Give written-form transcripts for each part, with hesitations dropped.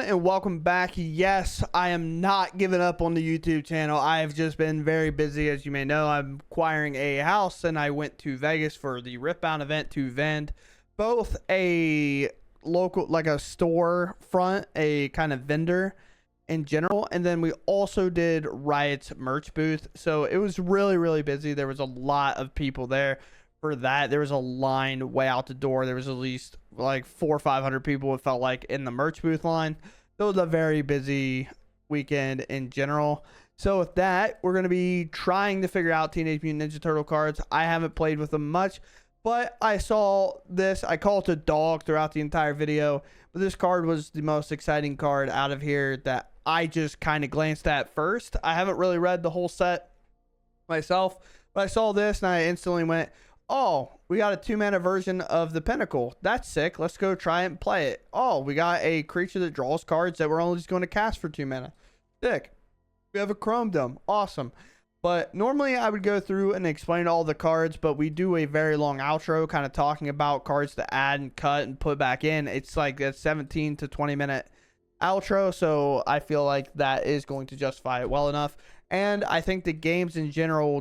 and welcome back. Yes, I am not giving up on the YouTube channel. I have just been very busy, as you may know. I'm acquiring a house, and I went to Vegas for the Ripbound event to vend both a local, like a store front, a kind of vendor in general, and then we also did Riot's merch booth. So it was really busy. There was a lot of people there for that. There was a line way out the door. There was at least like 400 or 500 people, it felt like, in the merch booth line. It was a very busy weekend in general. So with that, we're going to be trying to figure out Teenage Mutant Ninja Turtle cards. I haven't played with them much, but I saw this. I call it a dog throughout the entire video, but this card was the most exciting card out of here that I just kind of glanced at first. I haven't really read the whole set myself, but I saw this and I instantly went, oh, we got a 2-mana version of the Pinnacle. That's sick. Let's go try it and play it. Oh, we got a creature that draws cards that we're only just going to cast for 2 mana. Sick. We have a Chrome Dome. Awesome. But normally I would go through and explain all the cards, but we do a very long outro kind of talking about cards to add and cut and put back in. It's like a 17 to 20 minute outro, so I feel like that is going to justify it well enough. And I think the games in general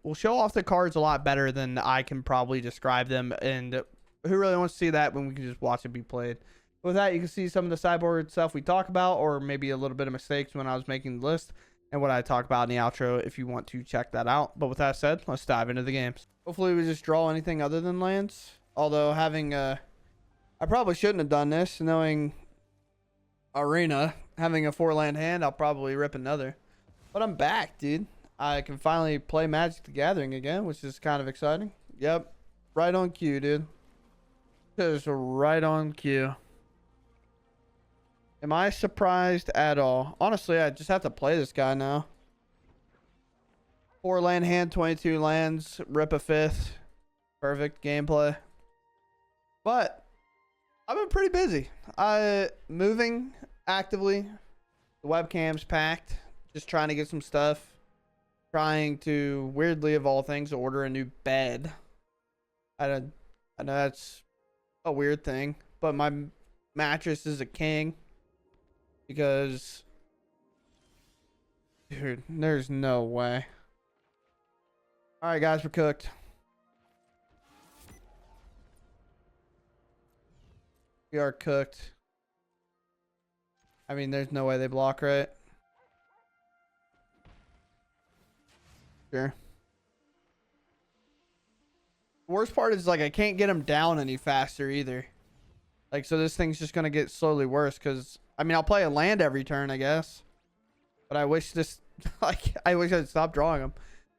will show off the cards a lot better than I can probably describe them. And who really wants to see that when we can just watch it be played? With that, you can see some of the sideboard stuff we talk about, or maybe a little bit of mistakes when I was making the list, and what I talk about in the outro if you want to check that out. But with that said, let's dive into the games. Hopefully we just draw anything other than lands. Although having I probably shouldn't have done this, knowing Arena, having a 4-land hand, I'll probably rip another. But I'm back, dude. I can finally play Magic the Gathering again, which is kind of exciting. Yep. Right on cue, dude. Just right on cue. Am I surprised at all? Honestly, I just have to play this guy now. 4-land hand, 22 lands, rip a 5th. Perfect gameplay. But I've been pretty busy. Moving actively. The webcam's packed. Just trying to get some stuff. Trying to, weirdly of all things, order a new bed. I know that's a weird thing, but my mattress is a king. Because, dude, there's no way. Alright, guys, we're cooked. We are cooked. I mean, there's no way they block, right? Sure. The worst part is, like, I can't get them down any faster either. Like, so this thing's just gonna get slowly worse, because, I mean, I'll play a land every turn, I guess. But I wish this, like, I wish I'd stop drawing them.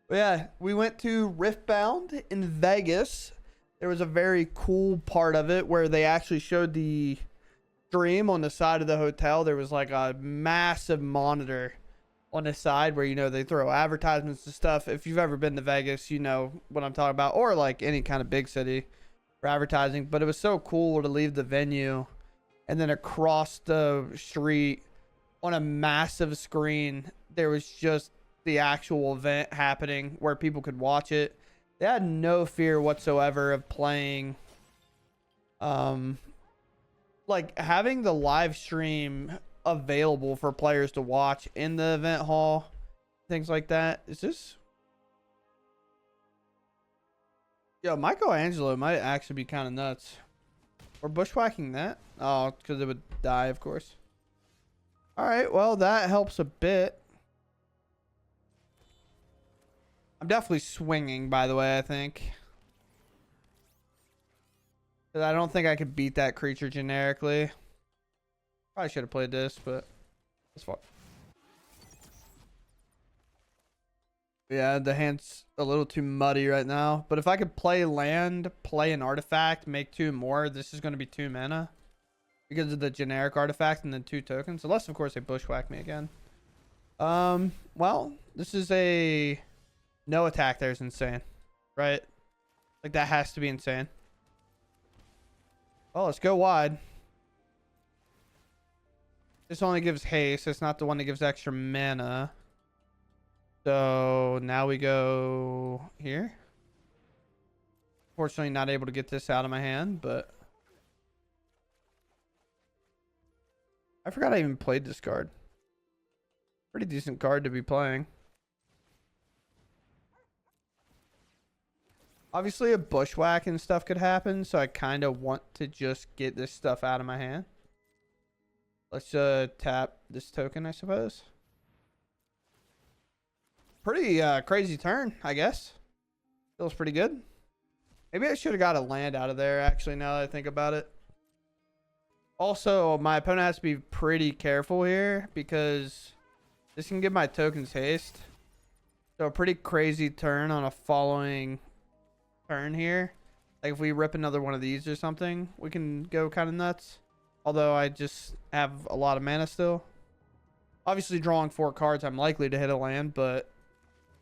But yeah, we went to Riftbound in Vegas. There was a very cool part of it where they actually showed the stream on the side of the hotel. There was like a massive monitor on the side where, you know, they throw advertisements and stuff. If you've ever been to Vegas, you know what I'm talking about, or like any kind of big city for advertising. But it was so cool to leave the venue and then across the street on a massive screen, there was just the actual event happening where people could watch it. They had no fear whatsoever of playing, like having the live stream available for players to watch in the event hall, things like that. Is this? Yo, Michelangelo might actually be kind of nuts. We're bushwhacking that. Oh, because it would die, of course. All right, well, that helps a bit. I'm definitely swinging, by the way, I think. Because I don't think I could beat that creature generically. Probably should have played this, but it's fine. Yeah, the hand's a little too muddy right now. But if I could play land, play an artifact, make 2 more, this is going to be 2 mana. Because of the generic artifact and then 2 tokens. Unless, of course, they bushwhack me again. Well, this is a... No attack there is insane. Right? Like, that has to be insane. Oh, let's go wide. This only gives haste. It's not the one that gives extra mana. So now we go here. Fortunately, not able to get this out of my hand, but I forgot I even played this card. Pretty decent card to be playing. Obviously, a bushwhack and stuff could happen, so I kind of want to just get this stuff out of my hand. Let's tap this token, I suppose. Pretty crazy turn, I guess. Feels pretty good. Maybe I should have got a land out of there, actually, now that I think about it. Also, my opponent has to be pretty careful here because this can give my tokens haste. So a pretty crazy turn on a following turn here. Like if we rip another one of these or something, we can go kind of nuts. Although I just have a lot of mana still. Obviously drawing 4 cards, I'm likely to hit a land, but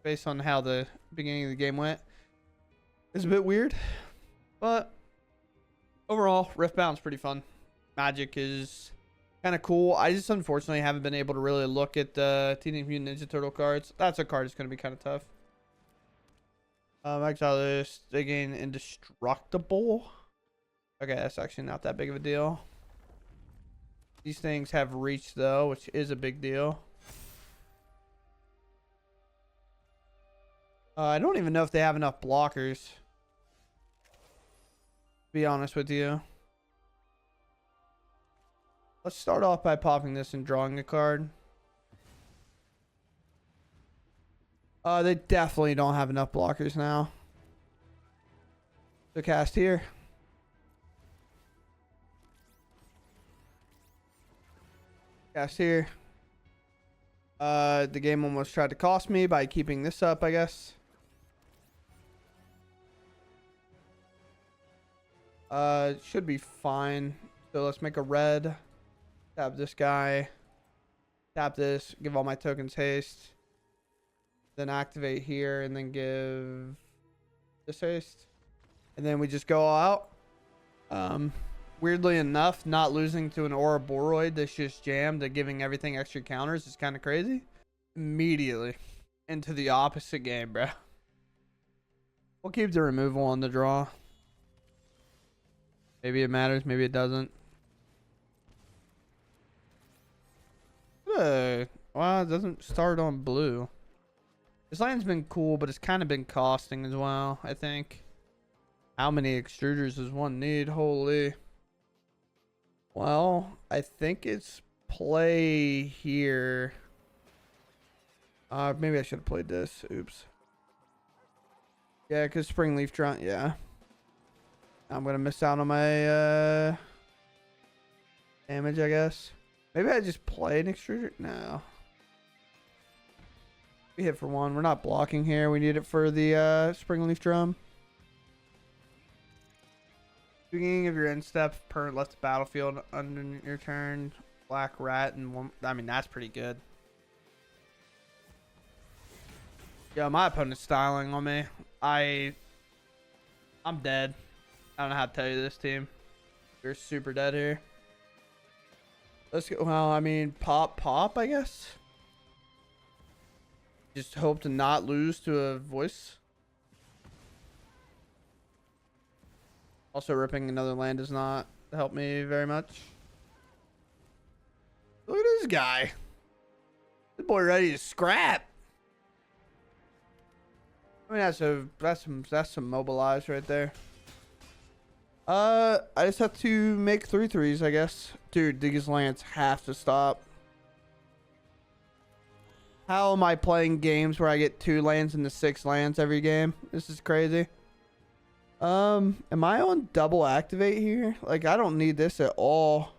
based on how the beginning of the game went, it's a bit weird. But overall, Riftbound's pretty fun. Magic is kind of cool. I just unfortunately haven't been able to really look at the Teenage Mutant Ninja Turtle cards. That's a card that's going to be kind of tough. Exile this. They gain indestructible. Okay, that's actually not that big of a deal. These things have reach though, which is a big deal. I don't even know if they have enough blockers, to be honest with you. Let's start off by popping this and drawing a card. They definitely don't have enough blockers now. So cast here. Cast here. The game almost tried to cost me by keeping this up, I guess. Should be fine. So let's make a red. Tap this guy. Tap this. Give all my tokens haste. Then activate here and then give this haste. And then we just go all out. Weirdly enough, not losing to an Ouroboros that's just jammed to giving everything extra counters is kind of crazy. Immediately into the opposite game, bro. We'll keep the removal on the draw. Maybe it matters, maybe it doesn't. Well, it doesn't start on blue. This land's been cool, but it's kind of been costing as well, I think. How many extruders does one need? Holy. Well, I think it's play here. Maybe I should have played this. Oops. Yeah, because Spring Leaf Drought, yeah. I'm going to miss out on my damage, I guess. Maybe I just play an extruder? No. We hit for 1. We're not blocking here. We need it for the Spring Leaf Drum. Beginning of your end step, permanent left the battlefield under your turn. Black Rat and 1. I mean, that's pretty good. Yo, my opponent's styling on me. I'm dead. I don't know how to tell you this, team. You're super dead here. Let's go. Well, I mean, pop, I guess. Just hope to not lose to a voice. Also, ripping another land does not help me very much. Look at this guy. This boy ready to scrap. I mean, that's some mobilize right there. I just have to make 3/3s, I guess. Dude, these lands have to stop. How am I playing games where I get 2 lands into 6 lands every game? This is crazy. Am I on double activate here? Like, I don't need this at all.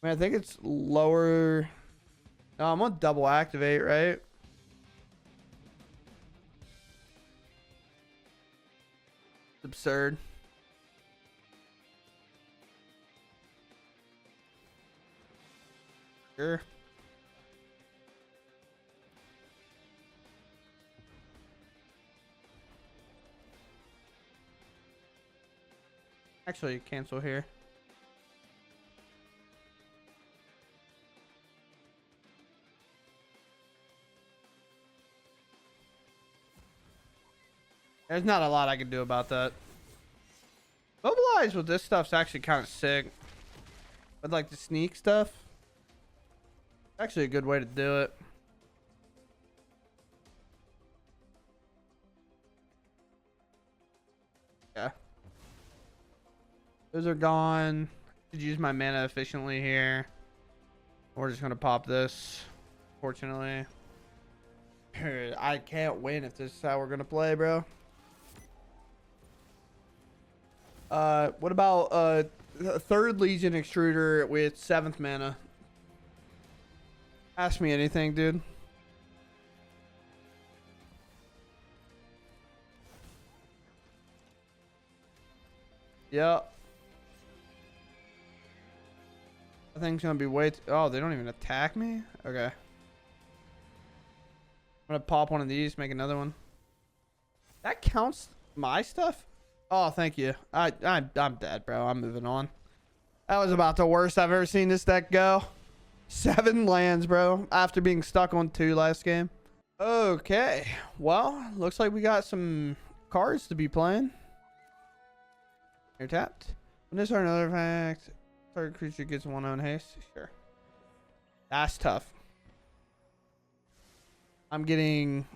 I mean, I think it's lower. No, I'm on double activate, right? It's absurd. Sure. Actually, cancel here. There's not a lot I can do about that. Mobilize realize with this stuff's actually kind of sick. But like the sneak stuff, actually a good way to do it. Yeah. Those are gone. Should use my mana efficiently here. We're just gonna pop this. Fortunately, I can't win if this is how we're gonna play, bro. What about third Legion extruder with 7th mana? Ask me anything, dude. Yep. I think it's gonna be way oh, they don't even attack me? Okay. I'm gonna pop one of these, make another one. That counts my stuff? Oh, thank you. I'm dead, bro. I'm moving on. That was about the worst I've ever seen this deck go. 7 lands, bro, after being stuck on 2 last game. Okay. Well, looks like we got some cards to be playing. You're tapped. When this or another fact, target creature gets 1 on haste. Sure. That's tough. I'm getting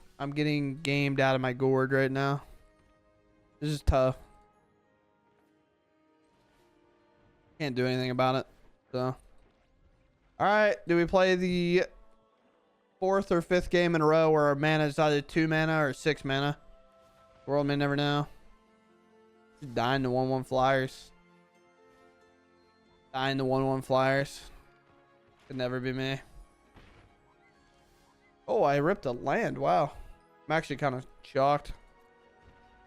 gamed out of my gourd right now. This is tough. Can't do anything about it. So, all right. Do we play the 4th or 5th game in a row where our mana is either 2 mana or 6 mana? World may never know. Dying to 1/1 flyers. Dying to 1/1 flyers. Could never be me. Oh, I ripped a land. Wow. I'm actually kind of shocked.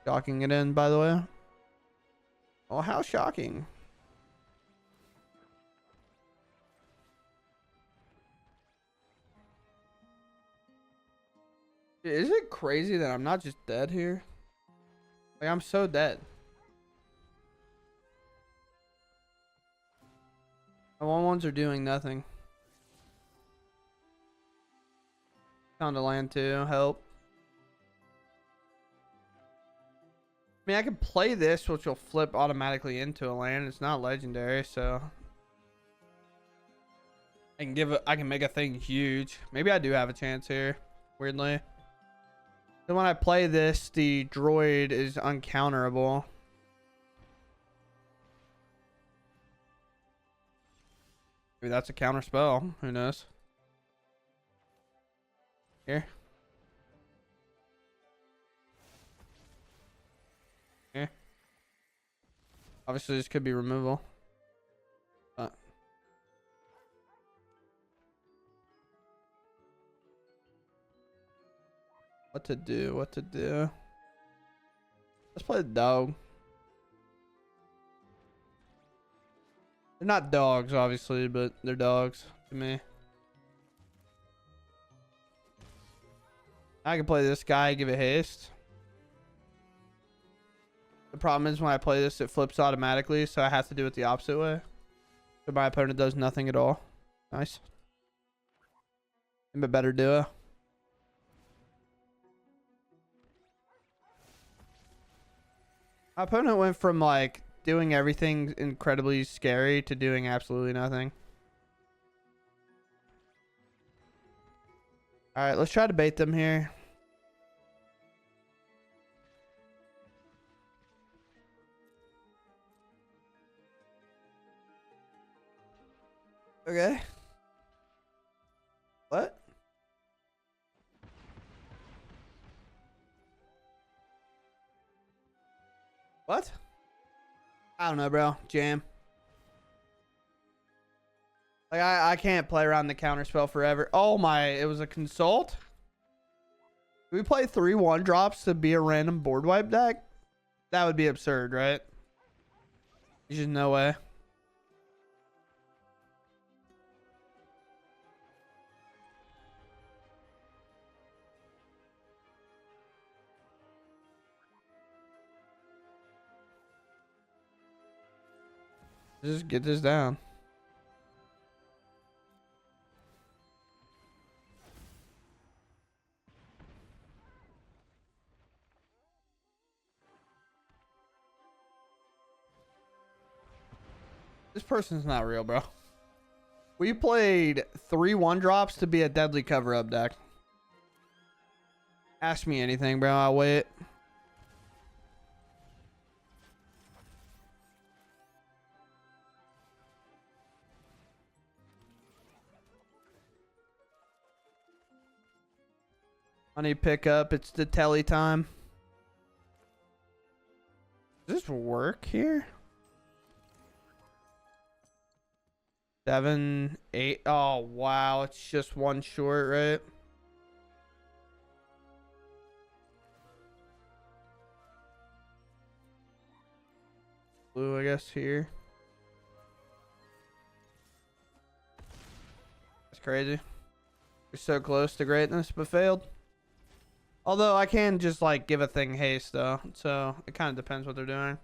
Shocking it in, by the way. Oh, how shocking. Is it crazy that I'm not just dead here? Like, I'm so dead. My 1/1s are doing nothing. Found a land too. Help. I mean, I can play this, which will flip automatically into a land. It's not legendary, so I can give it. I can make a thing huge. Maybe I do have a chance here. Weirdly, then when I play this, the droid is uncounterable. Maybe that's a counter spell. Who knows? Here. Here. Obviously, this could be removal. But what to do? What to do? Let's play the dog. They're not dogs, obviously, but they're dogs to me. I can play this guy, give it haste. The problem is when I play this, it flips automatically, so I have to do it the opposite way. So my opponent does nothing at all. Nice. I'm a better duo. My opponent went from like doing everything incredibly scary to doing absolutely nothing. All right, let's try to bait them here. Okay. What? What? I don't know, bro. Jam. Like, I can't play around the counter spell forever. Oh my, it was a consult? Do we play 3/1 drops to be a random board wipe deck? That would be absurd, right? There's just no way. Just get this down. person's not real, bro. We played 3 1-drops to be a deadly cover-up deck. Ask me anything, bro. I'll wait. Money pickup. It's the telly time. Does this work here? 7, 8. Oh, wow. It's just 1 short, right? Blue, I guess, here. That's crazy. We're so close to greatness, but failed. Although I can just like give a thing haste though, so it kind of depends what they're doing.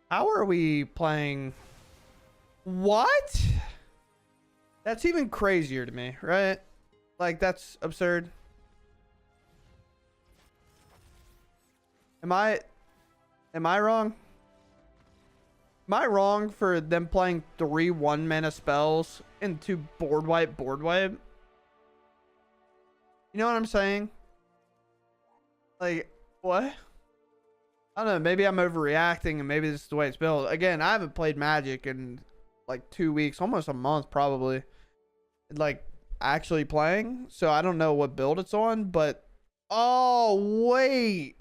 How are we playing? What? That's even crazier to me, right? Like that's absurd. Am I wrong? Am I wrong for them playing 3 1-mana spells into board wipe? You know what I'm saying? Like, what? I don't know. Maybe I'm overreacting and maybe this is the way it's built. Again, I haven't played Magic in like 2 weeks, almost a month probably. Like, actually playing. So I don't know what build it's on, but... Oh, wait.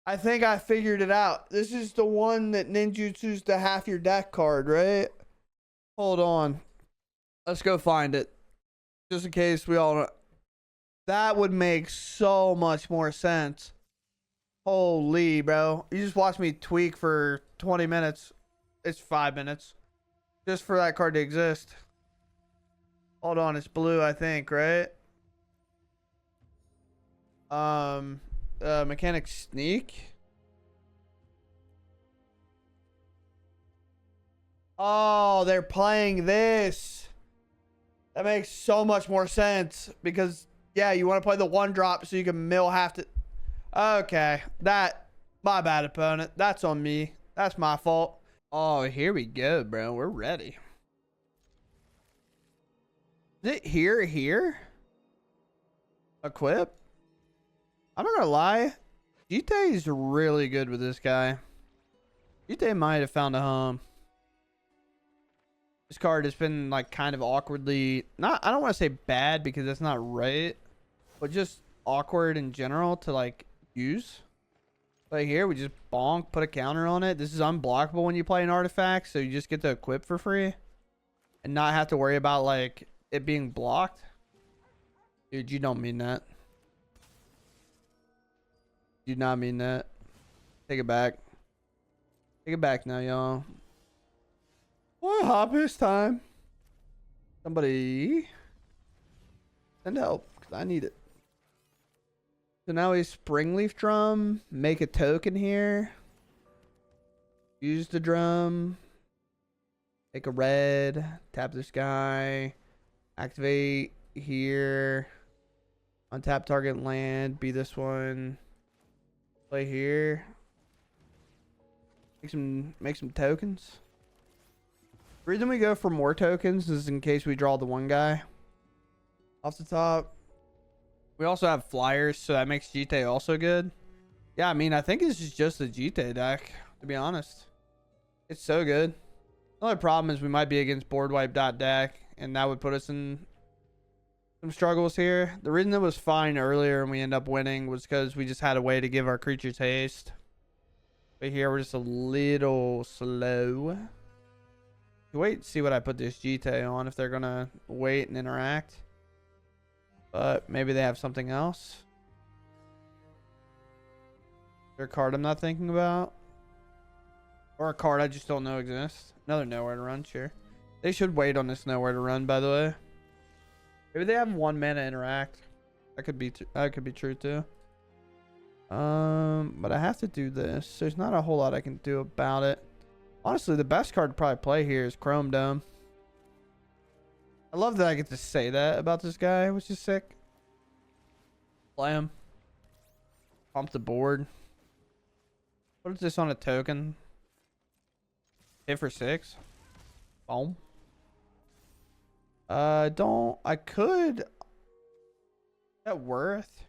I think I figured it out. This is the one that ninjutsu's the half your deck card, right? Hold on. Let's go find it. Just in case we all know. That would make so much more sense. Holy, bro. You just watched me tweak for 20 minutes. It's 5 minutes. Just for that card to exist. Hold on, it's blue, I think, right? Mechanic Sneak. Oh, they're playing this. That makes so much more sense because... Yeah, you want to play the 1-drop so you can mill half to... Okay. My bad, opponent. That's on me. That's my fault. Oh, here we go, bro. We're ready. Is it here? Equip? I'm not gonna lie. Jite is really good with this guy. Jite might have found a home. This card has been like kind of awkwardly... I don't want to say bad because that's not right. But just awkward in general to like use. Right here, we just bonk, put a counter on it. This is unblockable when you play an artifact, so you just get to equip for free. And not have to worry about like it being blocked. Dude, you don't mean that. You do not mean that. Take it back. Take it back now, y'all. What hop is time? Somebody send help, because I need it. So now we Springleaf Drum. Make a token here. Use the drum. Make a red. Tap this guy. Activate here. Untap target land. Be this one. Play here. Make some tokens. The reason we go for more tokens is in case we draw the one guy. Off the top. We also have flyers, so that makes Jite also good. Yeah, I mean, I think this is just a Jite deck, to be honest. It's so good. The only problem is we might be against boardwipe.deck, and that would put us in some struggles here. The reason it was fine earlier and we end up winning was because we just had a way to give our creatures haste. But here we're just a little slow. Wait, see what I put this Jite on, if they're going to wait and interact. But maybe they have something else. Is there a card I'm not thinking about? Or a card I just don't know exists? Another nowhere to run, sure. They should wait on this nowhere to run, by the way. Maybe they have 1 mana interact. That could be true too. But I have to do this. There's not a whole lot I can do about it. Honestly, the best card to probably play here is Chrome Dome. I love that I get to say that about this guy, which is sick. Play him. Pump the board. What is this on a token? Hit for 6. Boom. Don't. I could. Is that worth?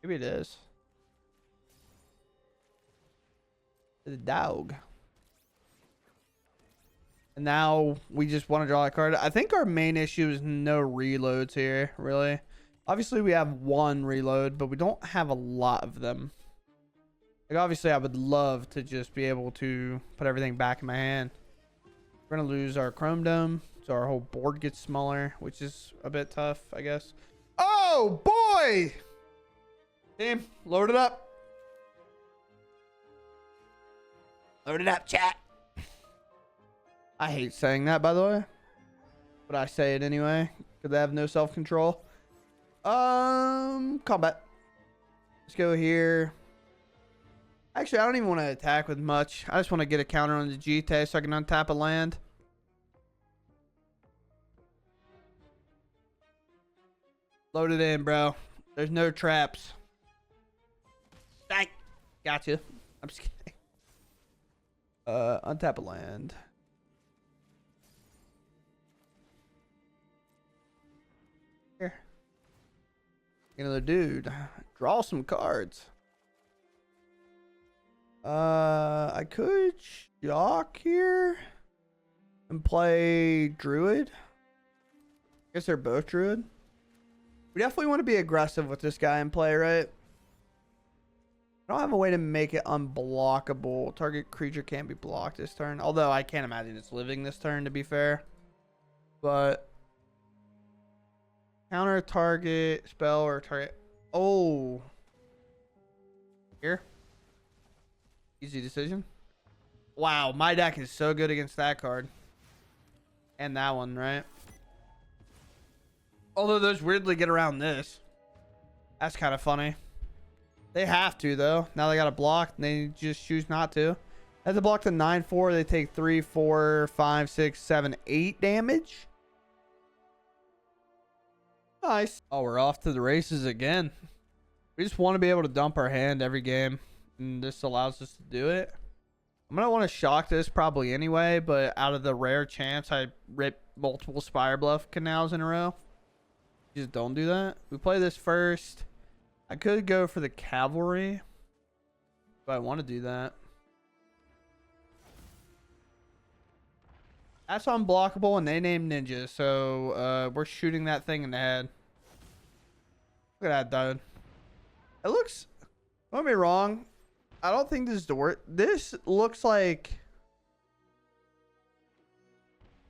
Maybe it is. The dog. And now we just want to draw a card. I think our main issue is no reloads here, really. Obviously, we have one reload, but we don't have a lot of them. Like, obviously, I would love to just be able to put everything back in my hand. We're going to lose our Chrome Dome, so our whole board gets smaller, which is a bit tough, I guess. Oh, boy! Team, load it up. Load it up, chat. I hate saying that, by the way. But I say it anyway, because I have no self-control. Combat. Let's go here. Actually, I don't even want to attack with much. I just want to get a counter on the GT so I can untap a land. Load it in, bro. There's no traps. Stank. Gotcha. I'm just kidding. Untap a land. Here. Another dude. Draw some cards. I could shock here and play Druid. I guess they're both Druid. We definitely want to be aggressive with this guy and play, right? I don't have a way to make it unblockable. Target creature can't be blocked this turn. Although I can't imagine it's living this turn, to be fair. But counter target spell or target. Oh. Here. Easy decision. Wow, my deck is so good against that card. And that one, right? Although those weirdly get around this. That's kind of funny. They have to, though. Now they got to block, and they just choose not to. As they block the 9/4, they take 3, 4, 5, 6, 7, 8 damage. Nice. Oh, we're off to the races again. We just want to be able to dump our hand every game, and this allows us to do it. I'm going to want to shock this probably anyway, but out of the rare chance I rip multiple Spire Bluff canals in a row, just don't do that. We play this first. I could go for the cavalry, but I want to do that. That's unblockable, and they named ninja, so we're shooting that thing in the head. Look at that, dude. It looks, don't get me wrong, I don't think this is the worst. This looks like,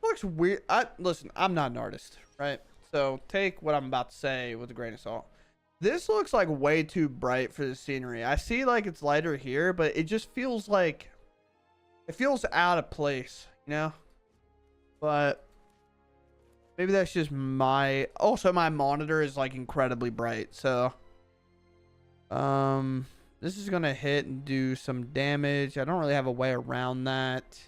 looks weird. Listen, I'm not an artist, right? So take what I'm about to say with a grain of salt. This looks like way too bright for the scenery. I see like it's lighter here, but it just feels like, it feels out of place, you know? But maybe that's just my, also my monitor is like incredibly bright. So, this is going to hit and do some damage. I don't really have a way around that.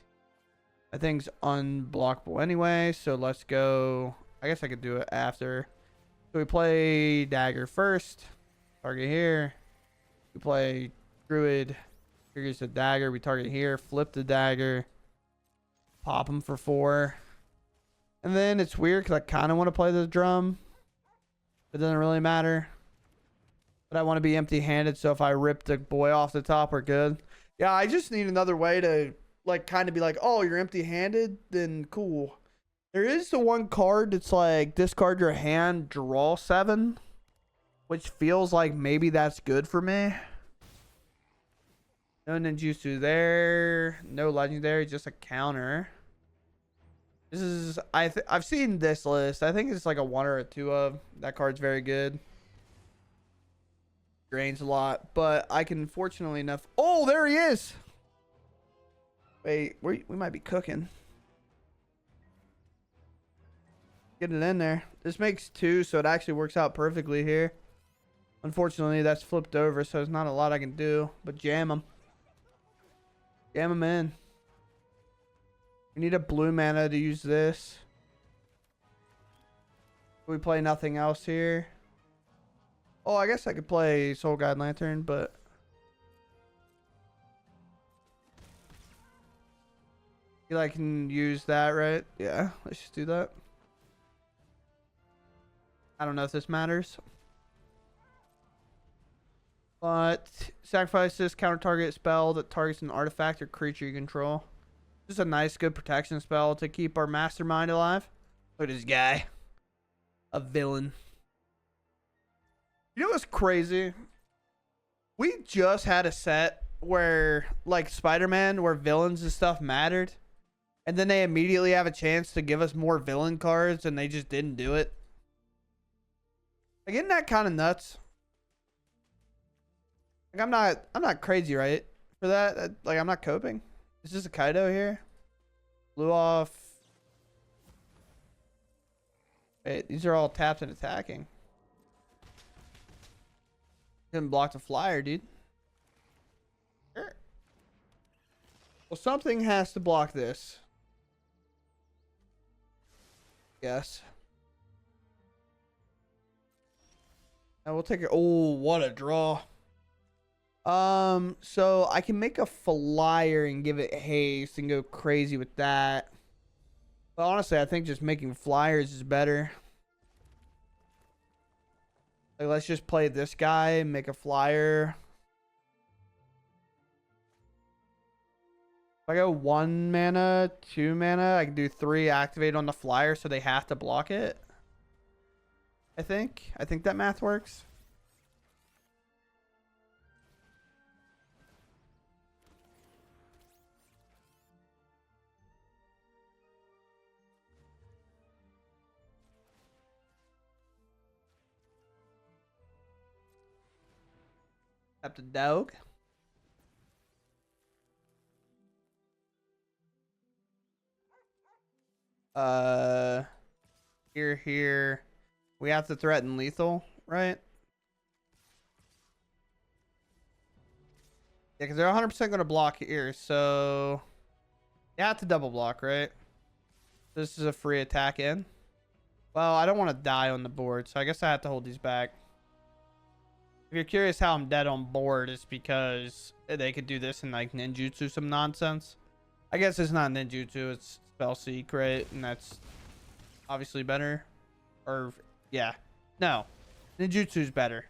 I think it's unblockable anyway. So let's go. I guess I could do it after. So we play dagger first. Target here. We play druid. Triggers the dagger. We target here. Flip the dagger. Pop him for 4. And then it's weird because I kind of want to play the drum. It doesn't really matter. But I want to be empty-handed. So if I rip the boy off the top, we're good. Yeah, I just need another way to like kind of be like, oh, you're empty-handed? Then cool. There is the one card that's like, discard your hand, draw 7. Which feels like maybe that's good for me. No ninjutsu there. No legendary, just a counter. This is, I've seen this list. I think it's like a 1 or a 2 of. That card's very good. Drains a lot, but I can fortunately enough. Oh, there he is. Wait, we might be cooking. Get it in there. This makes 2, so it actually works out perfectly here. Unfortunately, that's flipped over, so there's not a lot I can do. But jam them. Jam them in. We need a blue mana to use this. We play nothing else here. Oh, I guess I could play Soul Guide Lantern, but... You like can use that, right? Yeah, let's just do that. I don't know if this matters. But sacrifice this counter target spell that targets an artifact or creature you control. Just a nice, good protection spell to keep our mastermind alive. Look at this guy. A villain. You know what's crazy? We just had a set where, like Spider-Man, where villains and stuff mattered. And then they immediately have a chance to give us more villain cards and they just didn't do it. Like, isn't that kind of nuts? Like, I'm not crazy, right? For that, like, I'm not coping. Is this a Kaido here? Blew off. Wait, these are all tapped and attacking. Couldn't block the flyer, dude. Sure. Well, something has to block this. Yes. And we'll take it. Oh, what a draw. So I can make a flyer and give it haste and go crazy with that. But honestly, I think just making flyers is better. Like, let's just play this guy and make a flyer. If I go 1 mana, 2 mana, I can do 3 activate on the flyer, so they have to block it. I think that math works. Tap the dog. Here. We have to threaten lethal, right? Yeah, because they're 100% going to block here, so you have to double block, right? This is a free attack in. Well, I don't want to die on the board, so I guess I have to hold these back. If you're curious how I'm dead on board, it's because they could do this in like ninjutsu some nonsense. I guess it's not ninjutsu, it's spell seek, right? And that's obviously better. Or yeah. No. Ninjutsu's better.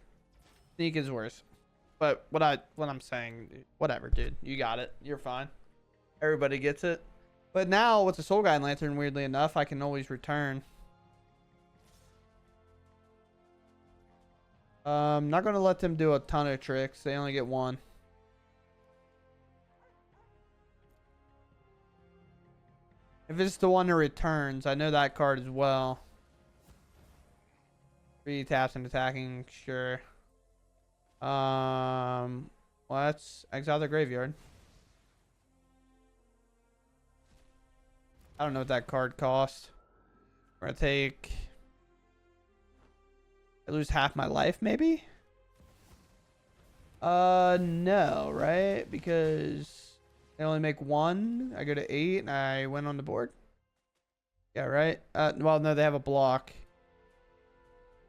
Sneak is worse. But what I'm saying, whatever, dude. You got it. You're fine. Everybody gets it. But now with the Soul Guide Lantern, weirdly enough, I can always return. Not gonna let them do a ton of tricks. They only get 1. If it's the one that returns, I know that card as well. 3 taps and attacking, sure. Let's exile the graveyard. I don't know what that card costs. We're gonna take. I lose half my life, maybe? No, right? Because they only make 1. I go to 8 and I win on the board. Yeah, right? Well, no, they have a block.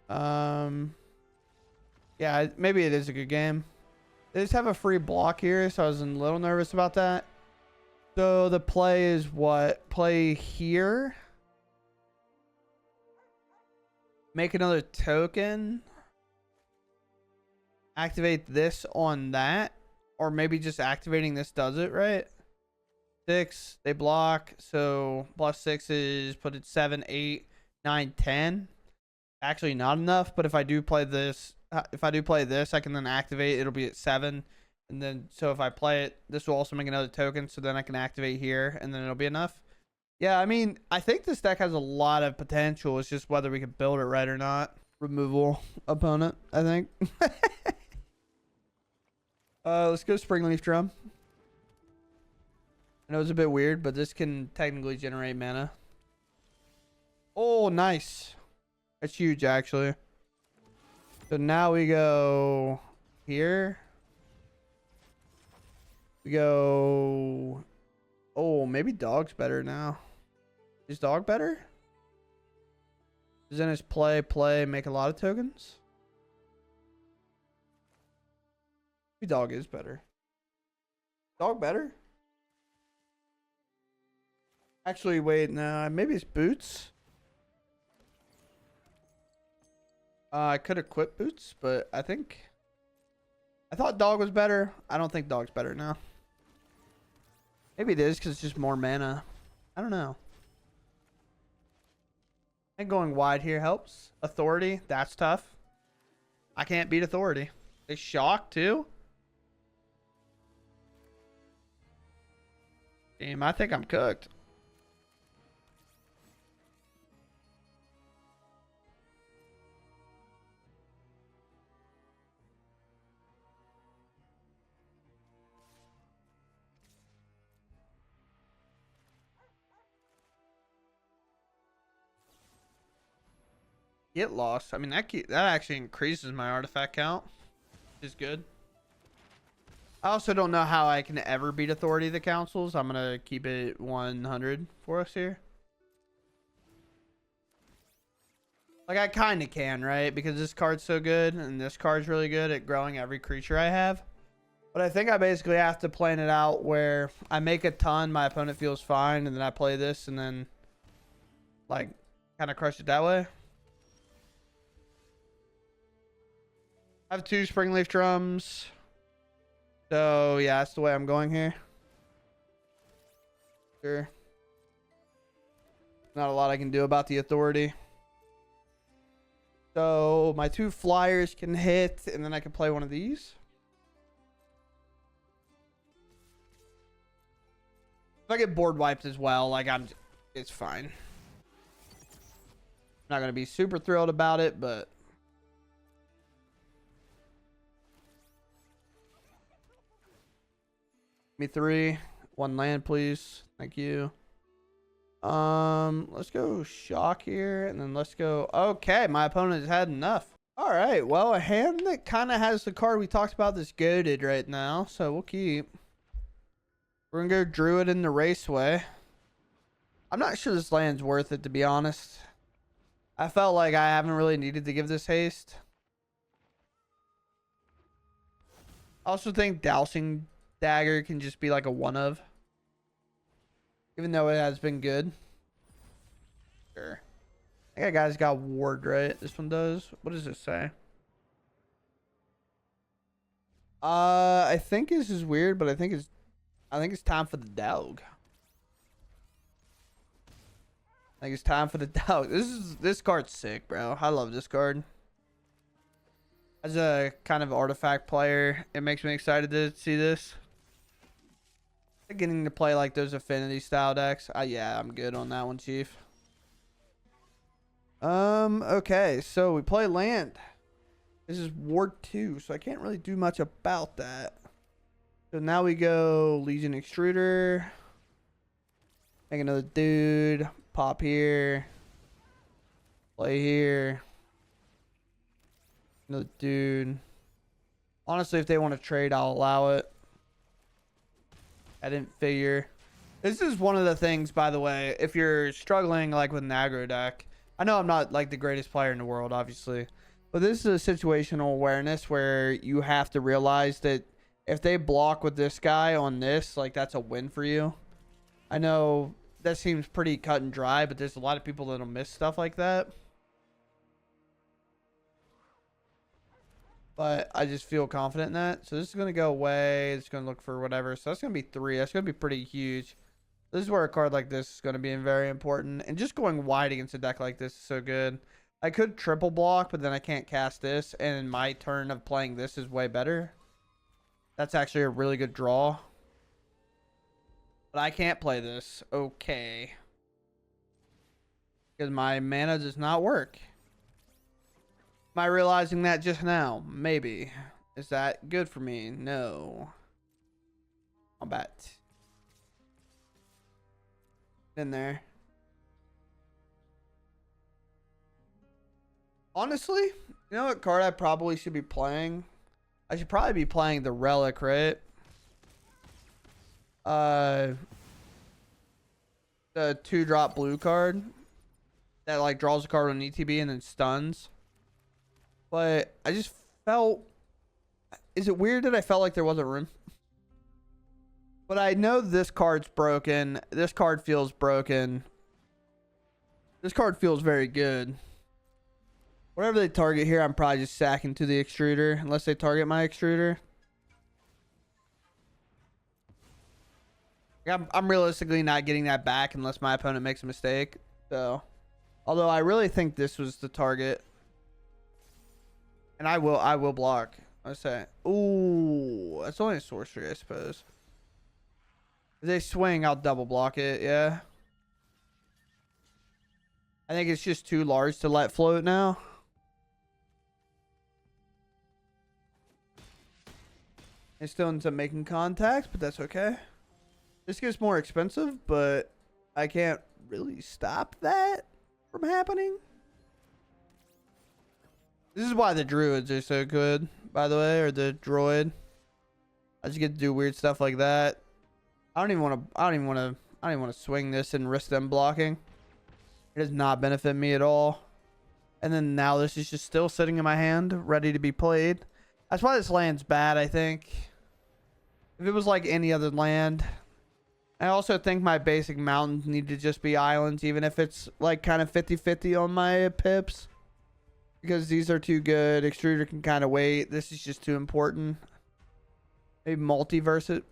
Yeah, maybe it is a good game. They just have a free block here, so I was a little nervous about that. So the play is what? Play here. Make another token. Activate this on that. Or maybe just activating this does it, right? 6. They block. So +6 is put it 7, 8, 9, 10. Actually not enough. But if I do play this, I can then activate. It'll be at 7. And then, so if I play it, this will also make another token. So then I can activate here. And then it'll be enough. Yeah, I mean, I think this deck has a lot of potential. It's just whether we can build it right or not. Removal opponent, I think. Let's go Springleaf Drum. I know it's a bit weird, but this can technically generate mana. Oh, nice. That's huge, actually. So now we go here. We go... Oh, maybe dog's better now. Is dog better? Does then his play, make a lot of tokens? Maybe dog is better. Dog better? Actually, wait, no, maybe it's boots. I could have quit boots, but I thought dog was better. I don't think dog's better now. Maybe it is because it's just more mana. I don't know. And going wide here helps. Authority, that's tough. I can't beat authority. They shock too. Damn, I think I'm cooked. Get lost. I mean, that actually increases my artifact count, which is good. I also don't know how I can ever beat authority of the councils. I'm gonna keep it 100 for us here. Like, I kind of can, right? Because this card's so good, and this card's really good at growing every creature I have. But I think I basically have to plan it out where I make a ton, my opponent feels fine, and then I play this, and then, like, kind of crush it that way. I have 2 Springleaf Drums. So, yeah, that's the way I'm going here. Sure. Not a lot I can do about the authority. So, my 2 flyers can hit, and then I can play one of these. If I get board wiped as well, like, it's fine. Not going to be super thrilled about it, but... me 3. 1 land, please. Thank you. Let's go shock here, and then let's go. Okay, my opponent has had enough. All right, well, a hand that kind of has the card we talked about that's goated right now, so we'll keep. We're gonna go Druid in the Raceway. I'm not sure this land's worth it, to be honest. I felt like I haven't really needed to give this haste. I also think Dousing Dagger can just be like a one of, even though it has been good. Sure. I think that guy's got ward, right? This one does. What does it say? I think this is weird, but I think it's time for the dog. I think it's time for the dog. This card's sick, bro. I love this card. As a kind of artifact player, it makes me excited to see this. Getting to play like those affinity style decks. Yeah, I'm good on that one, Chief. Okay, so we play land. This is Ward 2, so I can't really do much about that. So now we go Legion Extruder. Make another dude. Pop here. Play here. Another dude. Honestly, if they want to trade, I'll allow it. I didn't figure. This is one of the things, by the way, if you're struggling like with an aggro deck. I know I'm not like the greatest player in the world, obviously. But this is a situational awareness where you have to realize that if they block with this guy on this, like, that's a win for you. I know that seems pretty cut and dry, but there's a lot of people that'll miss stuff like that. But I just feel confident in that. So this is going to go away. It's going to look for whatever. So that's going to be 3. That's going to be pretty huge. This is where a card like this is going to be very important. And just going wide against a deck like this is so good. I could triple block, but then I can't cast this. And my turn of playing this is way better. That's actually a really good draw. But I can't play this. Okay. Because my mana does not work. Am I realizing that just now? Maybe. Is that good for me? No. I'll bet. In there. Honestly, you know what card I probably should be playing? I should probably be playing the Relic, right? The 2-drop blue card that like draws a card on ETB and then stuns. But I just felt... Is it weird that I felt like there wasn't room? But I know this card's broken. This card feels broken. This card feels very good. Whatever they target here, I'm probably just sacking to the extruder. Unless they target my extruder. I'm realistically not getting that back unless my opponent makes a mistake. So, although I really think this was the target. And I will block. I say, ooh, that's only a sorcery, I suppose. If they swing, I'll double block it. Yeah. I think it's just too large to let float now. It still ends up making contact, but that's okay. This gets more expensive, but I can't really stop that from happening. This is why the druids are so good, by the way, or the droid. I just get to do weird stuff like that. I don't even want to swing this and risk them blocking. It does not benefit me at all. And then now this is just still sitting in my hand, ready to be played. That's why this land's bad, I think. If it was like any other land. I also think my basic mountains need to just be islands, even if it's like kind of 50-50 on my pips. Because these are too good. Extruder can kind of wait. This is just too important. Maybe multiversal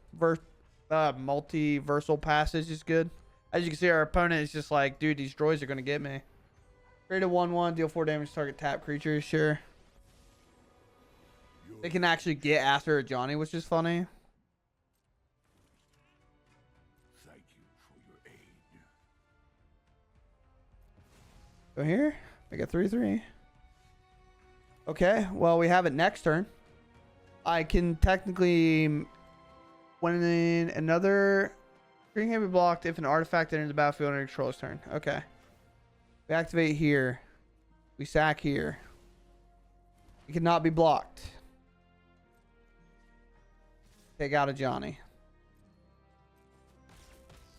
passage is good. As you can see, our opponent is just like, dude, these droids are going to get me. Create a 1/1, deal 4 damage to target tap creatures. Sure. They can actually get after a Johnny, which is funny. Thank you for your aid. Go here. Make a 3/3. Okay, well, we have it next turn. I can technically, when in another screen can be blocked if an artifact enters the battlefield on your controller's turn. Okay. We activate here. We sack here. It cannot be blocked. Take out a Johnny.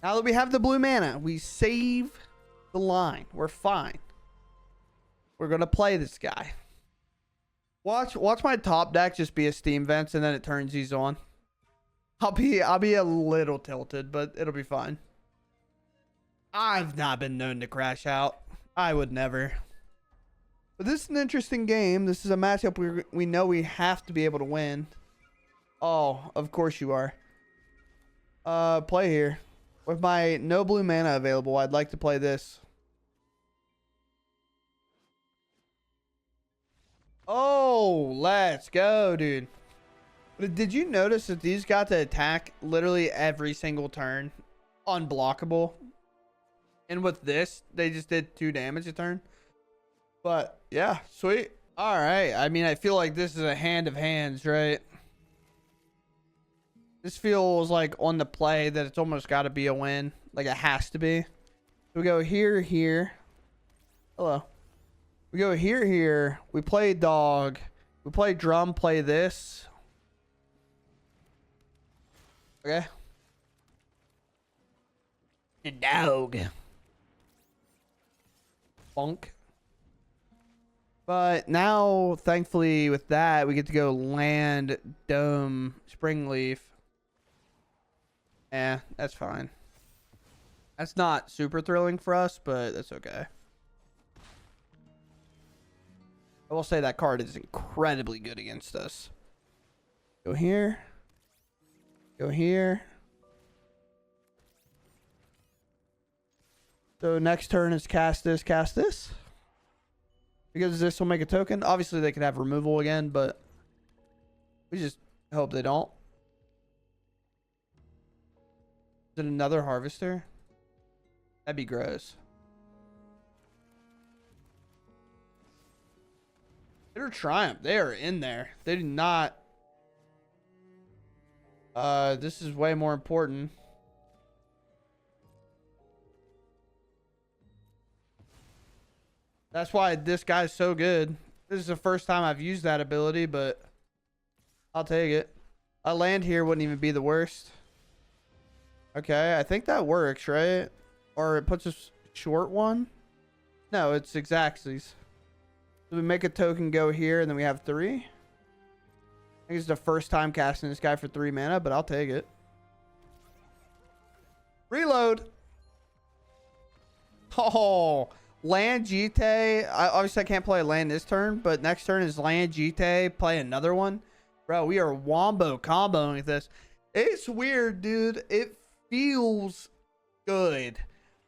Now that we have the blue mana, we save the line. We're fine. We're gonna play this guy. Watch my top deck just be a steam vents and then it turns these on. I'll be a little tilted, but it'll be fine. I've not been known to crash out. I would never. But this is an interesting game. This is a matchup we know we have to be able to win. Oh, of course you are. Play here. With my no blue mana available, I'd like to play this. Oh, let's go, dude. But did you notice that these got to attack literally every single turn? Unblockable. And with this, they just did 2 damage a turn. But, yeah, sweet. All right. I mean, I feel like this is a hand of hands, right? This feels like on the play that it's almost got to be a win. Like it has to be. We go here, here. Hello. We go here, here. We play dog. We play drum, play this. Okay. The dog. Funk. But now, thankfully, with that, we get to go land, dome, springleaf. Eh, that's fine. That's not super thrilling for us, but that's okay. I will say that card is incredibly good against us. Go here. Go here. So next turn is cast this, cast this. Because this will make a token. Obviously they could have removal again, but we just hope they don't. Is it another harvester? That'd be gross. They're Triumph. They are in there. They do not. This is way more important. That's why this guy's so good. This is the first time I've used that ability, but I'll take it. A land here wouldn't even be the worst. Okay, I think that works, right? Or it puts us short one? No, it's Exactsies. So we make a token go here, and then we have 3. I think it's the first time casting this guy for 3 mana, but I'll take it. Reload. Oh, land GT. Obviously, I can't play land this turn, but next turn is land GT. Play another one. Bro, we are wombo comboing with this. It's weird, dude. It feels good.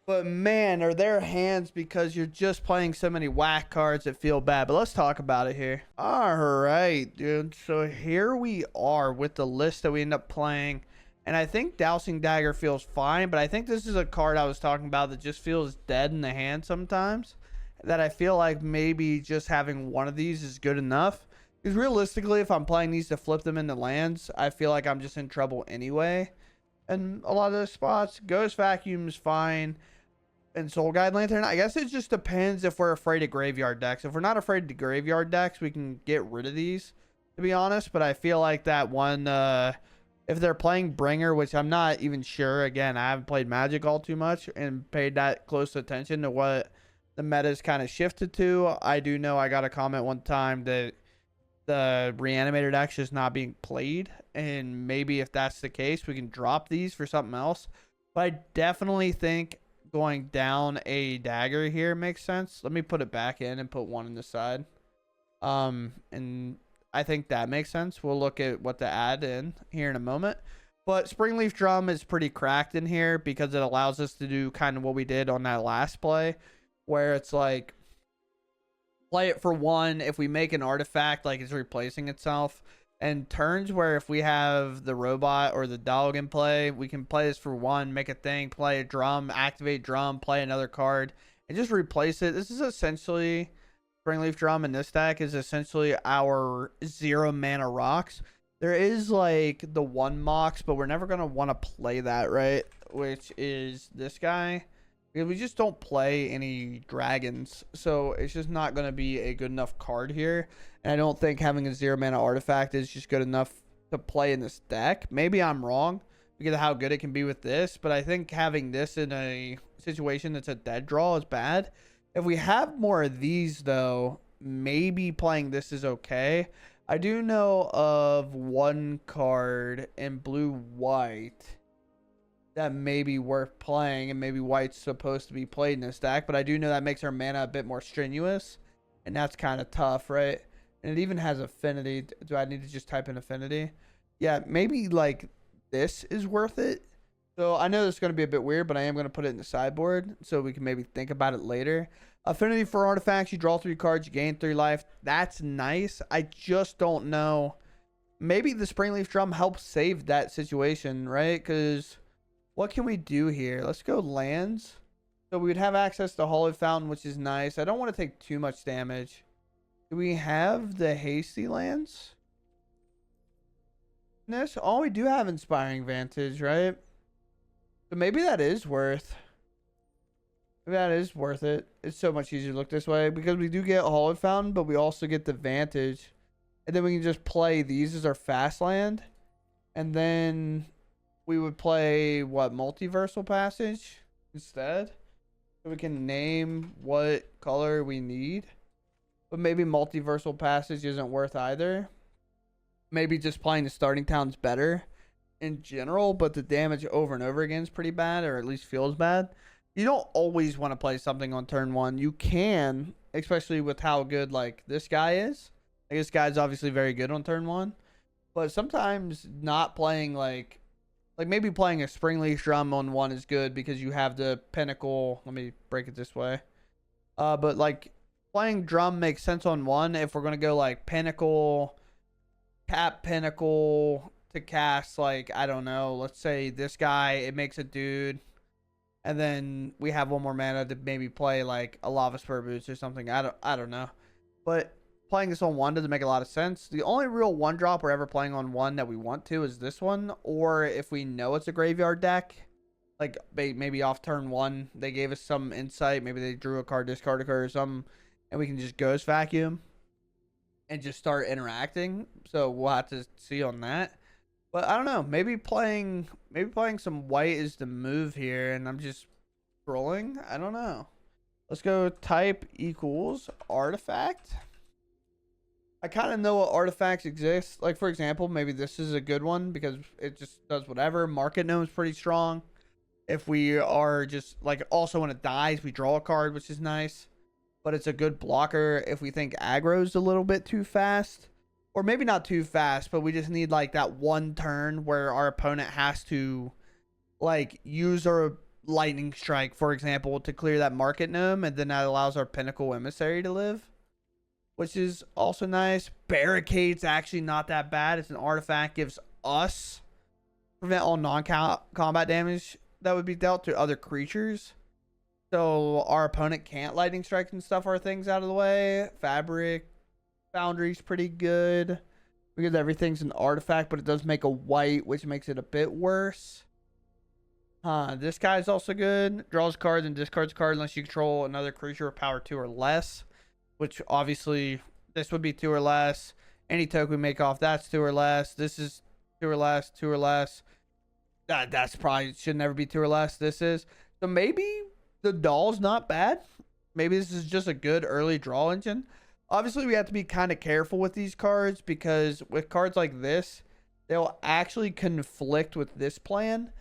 But man, are there hands because you're just playing so many whack cards that feel bad. But let's talk about it here. All right, dude. So here we are with the list that we end up playing. And I think Dowsing Dagger feels fine, but I think this is a card I was talking about that just feels dead in the hand sometimes. That I feel like maybe just having one of these is good enough. Because realistically, if I'm playing these to flip them into lands, I feel like I'm just in trouble anyway. And a lot of those spots, Ghost Vacuum's fine. And Soul Guide Lantern, I guess it just depends if we're afraid of graveyard decks. If we're not afraid of graveyard decks, we can get rid of these, to be honest. But I feel like that one... if they're playing Bringer, which I'm not even sure. Again, I haven't played Magic all too much and paid that close attention to what the meta's kind of shifted to. I do know I got a comment one time that the Reanimator deck's just not being played. And maybe if that's the case, we can drop these for something else. But I definitely think going down a dagger here makes sense. Let me put it back in and put one in the side. And... I think that makes sense. We'll look at what to add in here in a moment. But Springleaf Drum is pretty cracked in here because it allows us to do kind of what we did on that last play. Where it's like, play it for one. If we make an artifact, like it's replacing itself. And turns where if we have the robot or the dog in play, we can play this for one, make a thing, play a drum, activate drum, play another card, and just replace it. This is essentially... Springleaf Drum in this deck is essentially our 0 mana rocks. There is like the 1 mox, but we're never going to want to play that, right? Which is this guy. Because we just don't play any dragons. So it's just not going to be a good enough card here. And I don't think having a 0 mana artifact is just good enough to play in this deck. Maybe I'm wrong because of how good it can be with this. But I think having this in a situation that's a dead draw is bad. If we have more of these, though, maybe playing this is okay. I do know of one card in blue-white that may be worth playing, and maybe white's supposed to be played in this deck, but I do know that makes our mana a bit more strenuous, and that's kind of tough, right? And it even has affinity. Do I need to just type in affinity? Yeah, maybe, like, this is worth it. So I know this is going to be a bit weird, but I am going to put it in the sideboard so we can maybe think about it later. Affinity for artifacts. You draw 3 cards. You gain 3 life. That's nice. I just don't know. Maybe the Springleaf Drum helps save that situation, right? Because what can we do here? Let's go lands. So we would have access to Hallowed Fountain, which is nice. I don't want to take too much damage. Do we have the hasty lands? Oh, we do have Inspiring Vantage, right? So maybe that is worth. Maybe that is worth it. It's so much easier to look this way because we do get Hallowed Fountain, but we also get the Vantage. And then we can just play these as our fast land. And then we would play, what, Multiversal Passage instead? So we can name what color we need. But maybe Multiversal Passage isn't worth either. Maybe just playing the starting town's better in general, but the damage over and over again is pretty bad, or at least feels bad. You don't always want to play something on turn 1. You can, especially with how good like this guy is. Like, this guy's obviously very good on turn 1. But sometimes not playing like maybe playing a Springleaf Drum on 1 is good because you have the Pinnacle. Let me break it this way. But like playing Drum makes sense on 1 if we're going to go like Pinnacle, tap Pinnacle to cast, like, I don't know, let's say this guy, it makes a dude, and then we have 1 more mana to maybe play like a Lava Spur Boots or something. I don't know. But playing this on 1 doesn't make a lot of sense. The only real 1-drop we're ever playing on 1 that we want to is this one, or if we know it's a graveyard deck, like maybe off turn 1 they gave us some insight, maybe they drew a card, discarded a card or something, and we can just Ghost Vacuum and just start interacting. So we'll have to see on that. But I don't know. Maybe playing some white is the move here, and I'm just scrolling. I don't know. Let's go type equals artifact. I kind of know what artifacts exist. Like, for example, maybe this is a good one because it just does whatever. Market Gnome's pretty strong. if we are just like, also when it dies, we draw a card, which is nice. But it's a good blocker if we think aggro's a little bit too fast. Or maybe not too fast, but we just need like that one turn where our opponent has to like use our lightning strike, for example, to clear that market gnome, and then that allows our pinnacle emissary to live, which is also nice. Barricade's actually not that bad. It's an artifact, gives us prevent all non-combat damage that would be dealt to other creatures. So our opponent can't lightning strike and stuff our things out of the way. Fabric Foundry's pretty good because everything's an artifact, but it does make a white, which makes it a bit worse. This guy's also good. Draws cards and discards cards unless you control another creature with power 2 or less, which obviously this would be 2 or less. Any token we make off that's 2 or less. This is 2 or less, 2 or less. That's probably should never be 2 or less. This is. So maybe the doll's not bad. Maybe this is just a good early draw engine. Obviously, we have to be kind of careful with these cards because with cards like this, they'll actually conflict with this plan.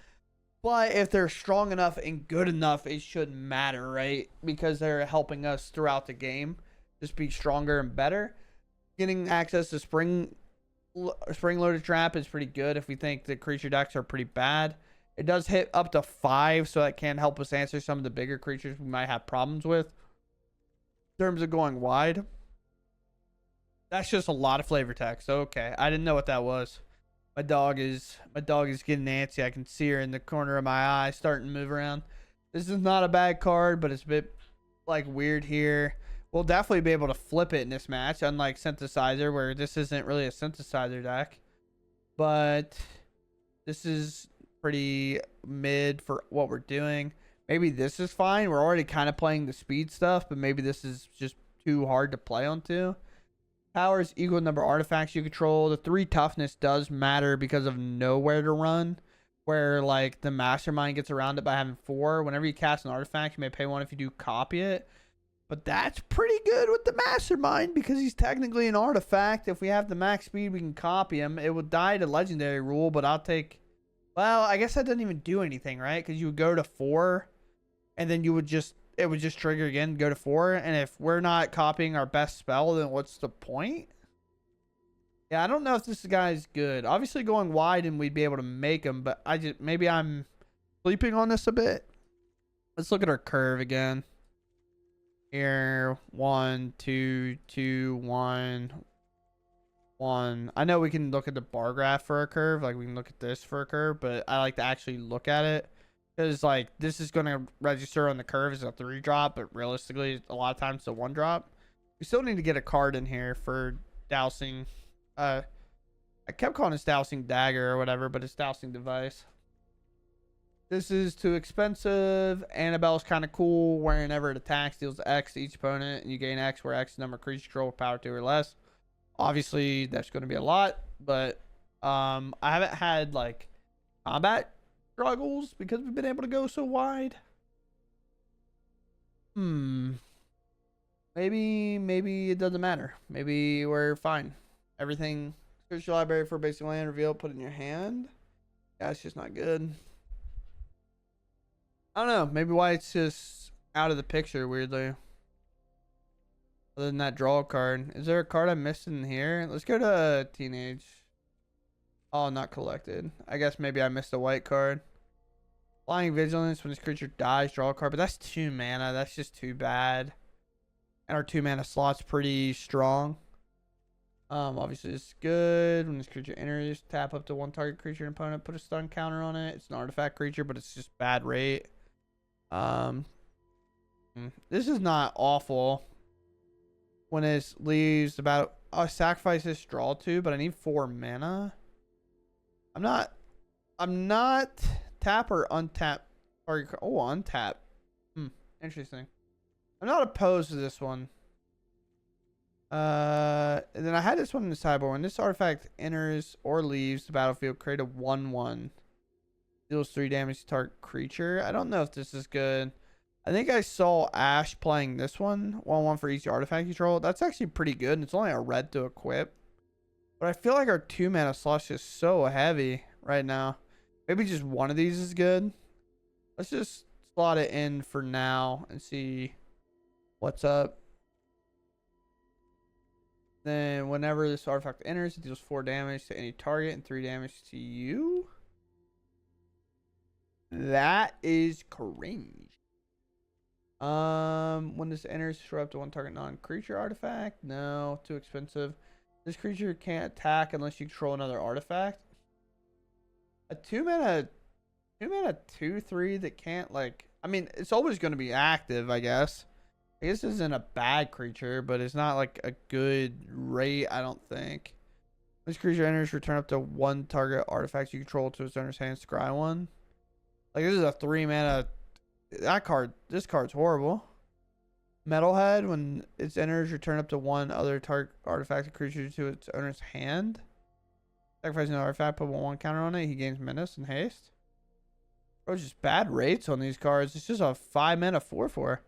But if they're strong enough and good enough, it shouldn't matter, right? Because they're helping us throughout the game just be stronger and better. Getting access to Spring Loaded Trap is pretty good if we think the creature decks are pretty bad. It does hit up to 5, so that can help us answer some of the bigger creatures we might have problems with. In terms of going wide, that's just a lot of flavor text. Okay, I didn't know what that was. My dog is getting antsy. I can see her in the corner of my eye starting to move around. This is not a bad card, but it's a bit like weird here. We'll definitely be able to flip it in this match, unlike Synthesizer, where this isn't really a Synthesizer deck. But this is pretty mid for what we're doing. Maybe this is fine. We're already kind of playing the speed stuff, but maybe this is just too hard to play onto. Powers equal number of artifacts you control. The 3 toughness does matter because of nowhere to run, where like the mastermind gets around it by having 4. Whenever you cast an artifact, you may pay 1 if you do copy it. But that's pretty good with the mastermind because he's technically an artifact. If we have the max speed, we can copy him. It would die to legendary rule, but I'll take. Well, I guess that doesn't even do anything, right? Because you would go to 4, and then it would just trigger again, go to 4. And if we're not copying our best spell, then what's the point? Yeah, I don't know if this guy's good. Obviously going wide and we'd be able to make him, but maybe I'm sleeping on this a bit. Let's look at our curve again. Here, 1, 2, 2, 1, 1. I know we can look at the bar graph for a curve, like we can look at this for a curve, but I like to actually look at it. Because, like, this is going to register on the curve as a 3 drop, but realistically, a lot of times it's a 1 drop. We still need to get a card in here for dousing. I kept calling this dousing dagger or whatever, but it's dousing device. This is too expensive. Annabelle's kind of cool. Whenever it attacks, deals X to each opponent, and you gain X where X number of creature control with power 2 or less. Obviously, that's going to be a lot, but I haven't had, like, combat struggles because we've been able to go so wide. Maybe it doesn't matter. Maybe we're fine. Everything. Search your library for basic land, reveal, put it in your hand. Yeah, it's just not good. I don't know. Maybe why it's just out of the picture weirdly. Other than that draw card. Is there a card I missed in here? Let's go to Teenage. Oh, not collected. I guess maybe I missed a white card. Flying Vigilance. When this creature dies, draw a card. But that's 2 mana. That's just too bad. And our 2 mana slot's pretty strong. Obviously it's good. When this creature enters, tap up to 1 target creature and opponent, put a stun counter on it. It's an artifact creature, but it's just bad rate. This is not awful. When it leaves about sacrifice this draw 2, but I need 4 mana. I'm not tap or untap or untap. Interesting. I'm not opposed to this one. And then I had this one in the sideboard. When this artifact enters or leaves the battlefield, create a 1/1. Deals 3 damage to target creature. I don't know if this is good. I think I saw Ash playing this one. 1/1 for each artifact you control. That's actually pretty good. And it's only a red to equip. But I feel like our 2 mana slot's just so heavy right now. Maybe just one of these is good. Let's just slot it in for now and see what's up. Then whenever this artifact enters, it deals 4 damage to any target and 3 damage to you. That is cringe. When this enters, destroy up to 1 target non-creature artifact. No, too expensive. This creature can't attack unless you control another artifact. A 2-mana 2/3 that can't, like, I mean, it's always going to be active, I guess. I guess this isn't a bad creature, but it's not like a good rate, I don't think. This creature enters, return up to 1 target artifact you control to its owner's hand, scry 1. Like, this is a 3-mana. This card's horrible. Metalhead, when it enters, return up to 1 other target artifact or creature to its owner's hand. Sacrifice an artifact, put 1/1 counter on it. He gains menace and haste. Bro, just bad rates on these cards. It's just a 5-mana 4/4.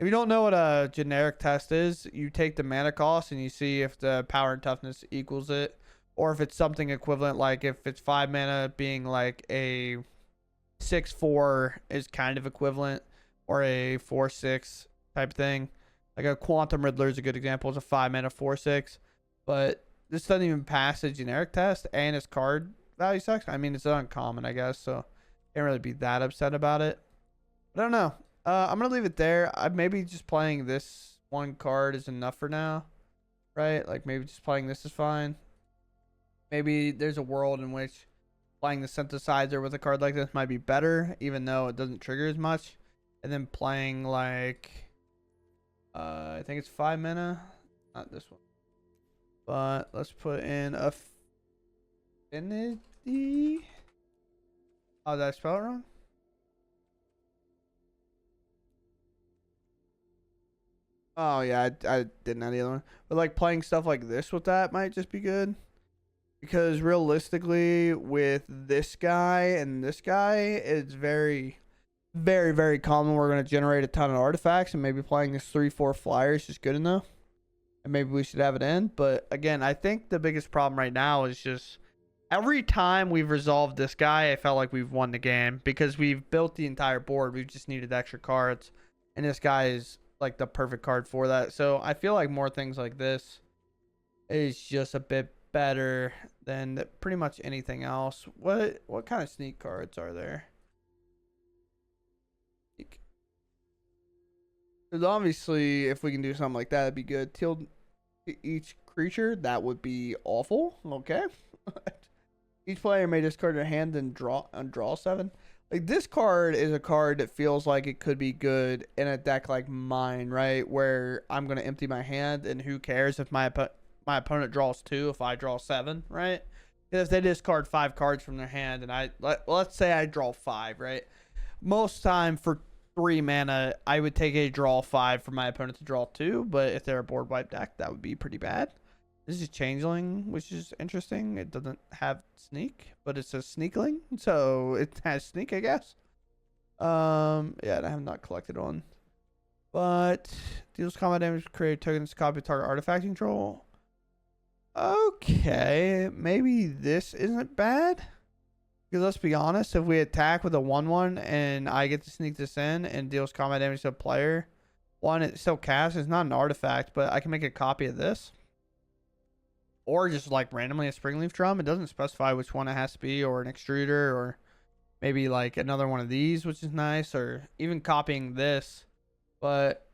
If you don't know what a generic test is, you take the mana cost and you see if the power and toughness equals it, or if it's something equivalent, like if it's 5 mana being like a 6/4 is kind of equivalent, or a 4/6 type thing. Like a Quantum Riddler is a good example. It's a 5-mana 4/6, but this doesn't even pass the generic test, and its card value sucks. I mean, it's uncommon, I guess, so can't really be that upset about it. But I don't know. I'm gonna leave it there. Maybe just playing this 1 card is enough for now, right? Like maybe just playing this is fine. Maybe there's a world in which playing the synthesizer with a card like this might be better, even though it doesn't trigger as much. And then playing like, I think it's 5 mana, not this one. But let's put in Affinity. Oh, did I spell it wrong? Oh yeah, I didn't have the other one. But like playing stuff like this with that might just be good. Because realistically, with this guy and this guy, it's very, very, very common. We're going to generate a ton of artifacts, and maybe playing this 3/4 flyer is just good enough. And maybe we should have it in. But again, I think the biggest problem right now is just every time we've resolved this guy, I felt like we've won the game. Because we've built the entire board. We've just needed extra cards. And this guy is like the perfect card for that. So I feel like more things like this is just a bit better than pretty much anything else. What kind of sneak cards are there? Because obviously, if we can do something like that, it'd be good. Till each creature, that would be awful. Okay. Each player may discard their hand and draw 7. Like, this card is a card that feels like it could be good in a deck like mine, right? Where I'm going to empty my hand, and who cares if my opponent draws 2 if I draw 7, right? Because if they discard 5 cards from their hand, and let's say I draw 5, right? Most time for 3 mana, I would take a draw 5 for my opponent to draw 2, but if they're a board wipe deck, that would be pretty bad. This is Changeling, which is interesting. It doesn't have sneak, but it's a sneakling, so it has sneak, I guess. Yeah, I have not collected on. But deals combat damage, create tokens, copy target artifact control. Okay, maybe this isn't bad. Because let's be honest, if we attack with a 1/1 and I get to sneak this in and deals combat damage to a player, one, it still casts. It's not an artifact, but I can make a copy of this. Or just like randomly a Springleaf Drum. It doesn't specify which one it has to be, or an Extruder, or maybe like another one of these, which is nice, or even copying this. But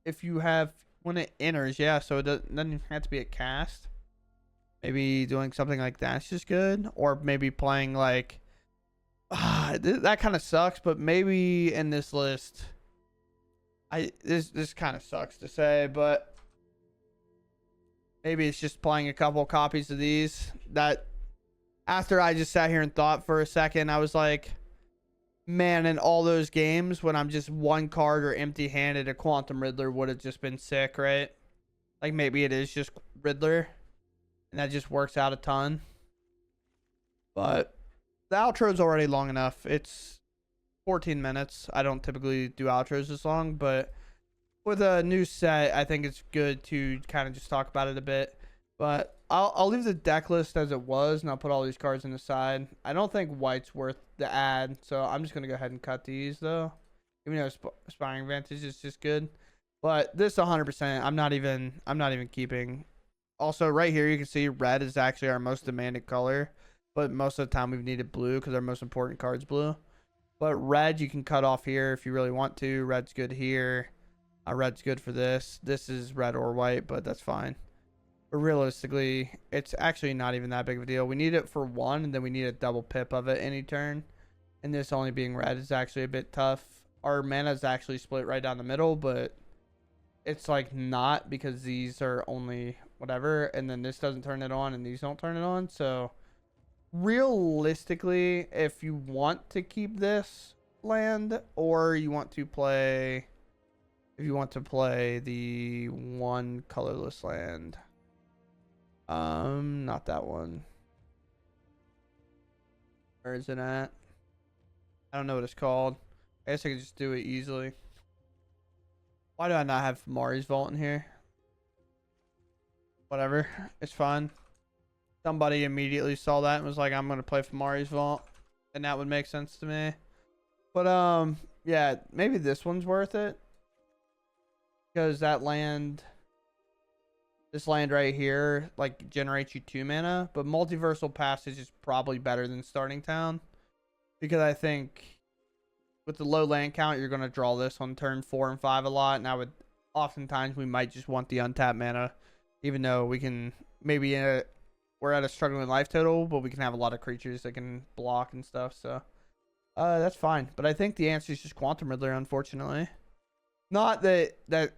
if you have, when it enters, yeah, so it doesn't have to be a cast. Maybe doing something like that's just good. Or maybe playing like, that kind of sucks, but maybe in this list, this kind of sucks to say, but maybe it's just playing a couple copies of these. That after I just sat here and thought for a second, I was like, man, in all those games when I'm just 1 card or empty-handed, a Quantum Riddler would have just been sick, right? Like maybe it is just Riddler, and that just works out a ton. But the outro's already long enough. It's 14 minutes. I don't typically do outros this long, but with a new set, I think it's good to kind of just talk about it a bit. But I'll leave the deck list as it was, and I'll put all these cards in the side. I don't think white's worth the add, so I'm just gonna go ahead and cut these though. Even though Aspiring Vantage is just good, but this 100%, I'm not even keeping. Also, right here you can see red is actually our most demanded color, but most of the time we've needed blue because our most important card's blue. But red you can cut off here if you really want to. Red's good here. Red's good for this. This is red or white, but that's fine. But realistically, it's actually not even that big of a deal. We need it for one, and then we need a double pip of it any turn. And this only being red is actually a bit tough. Our mana is actually split right down the middle, but it's like not, because these are only whatever, and then this doesn't turn it on, and these don't turn it on. So realistically, if you want to keep this land, or you want to play, if you want to play the one colorless land, not that one. Where is it at? I don't know what it's called. I guess I could just do it easily. Why do I not have Mari's Vault in here? Whatever, it's fine. Somebody immediately saw that and was like, I'm gonna play for Mari's Vault, and that would make sense to me. But yeah, maybe this one's worth it, because that land, this land right here, like, generates you 2 mana, but Multiversal Passage is probably better than Starting Town, because I think with the low land count, you're going to draw this on turn 4 and 5 a lot, and I would, oftentimes we might just want the untapped mana, even though we can, maybe we're at a struggling life total, but we can have a lot of creatures that can block and stuff, so that's fine. But I think the answer is just Quantum Riddler, unfortunately. Not that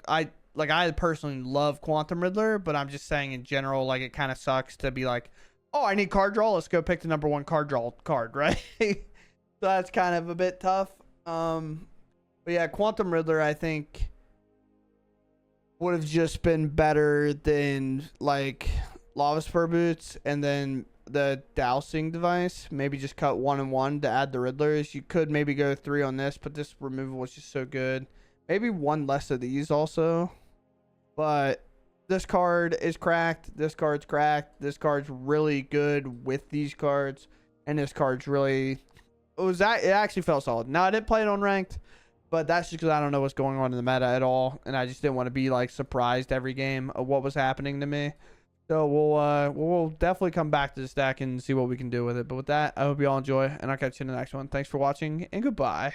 I personally love Quantum Riddler, but I'm just saying in general, like, it kind of sucks to be like, oh, I need card draw, let's go pick the number 1 card draw card, right? So that's kind of a bit tough. But yeah, Quantum Riddler, I think, would have just been better than, like, Lava Spur Boots, and then the Dowsing Device. Maybe just cut 1 and 1 to add the Riddlers. You could maybe go 3 on this, but this removal was just so good. Maybe 1 less of these also. But this card is cracked. This card's cracked. This card's really good with these cards. And this card's really... It actually felt solid. Now, I didn't play it on ranked, but that's just because I don't know what's going on in the meta at all. And I just didn't want to be, like, surprised every game of what was happening to me. So we'll definitely come back to this deck and see what we can do with it. But with that, I hope you all enjoy, and I'll catch you in the next one. Thanks for watching, and goodbye.